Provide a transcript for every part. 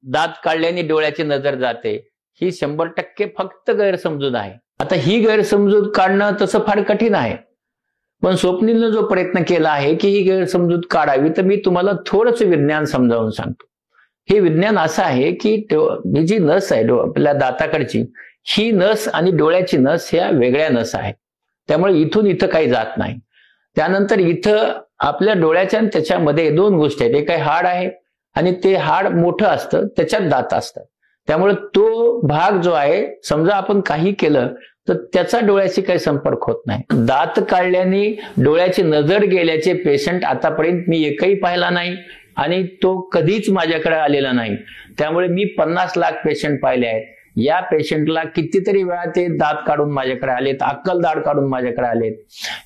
दात काढल्याने डोळ्याची नजर जाते, ही 100% फक्त गैरसमजूत आहे. आता ही गैरसमजूत काढणं तसं फार कठीण आहे, पण स्वप्नीलनं जो प्रयत्न केला आहे की ही गैरसमजूत काढावी, तर मी तुम्हाला थोडंसं विज्ञान समजावून सांगतो. हे विज्ञान असं आहे की ही जी नस आहे आपल्या दाताकडची, ही नस आणि डोळ्याची नस ह्या वेगळ्या नस आहेत. त्यामुळे इथून इथं काही जात नाही. त्यानंतर इथं आपल्या डोळ्याच्या आणि त्याच्यामध्ये दोन गोष्टी आहेत. एक हाड आहे आणि ते हाड मोठं असतं, त्याच्यात दात असतात. त्यामुळे तो भाग जो आहे, समजा आपण काही केलं तर त्याचा डोळ्याशी काही संपर्क होत नाही. दात काढल्याने डोळ्याची नजर गेल्याचे पेशंट आतापर्यंत मी एकही पाहिला नाही आणि तो कधीच माझ्याकडे आलेला नाही. त्यामुळे मी 50 लाख पेशंट पाहिले आहेत. या पेशंटला कितीतरी वेळा ते दात काढून माझ्याकडे आलेत, अक्कल दाढ काढून माझ्याकडे आलेत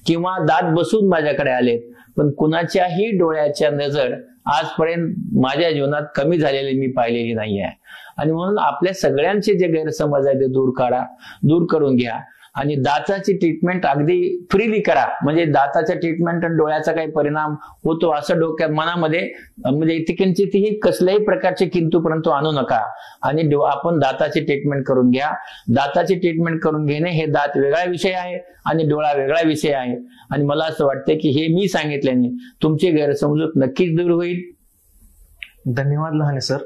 किंवा दात बसून माझ्याकडे आलेत, पण कुणाच्याही डोळ्याच्या नजर आजपर्यंत माझ्या जीवनात कमी झालेली मी पाहिलेली नाही आहे. आणि म्हणून आपल्या सगळ्यांचे जे गैरसमज आहे ते दूर करून घ्या आणि दाताची ट्रीटमेंट अगदी फ्रीली करा. म्हणजे दाताच्या ट्रीटमेंट आणि डोळ्याचा काही परिणाम होतो असं डोक्यात मनामध्ये म्हणजे तिकडची कसल्याही प्रकारचे किंतु परंतु आणू नका आणि आपण दाताची ट्रीटमेंट करून घ्या. दाताची ट्रीटमेंट करून घेणे हे दात वेगळा विषय आहे आणि डोळा वेगळा विषय आहे. आणि मला असं वाटतं की हे मी सांगितल्याने तुमची गैरसमजूत नक्कीच दूर होईल. धन्यवाद लहाने सर.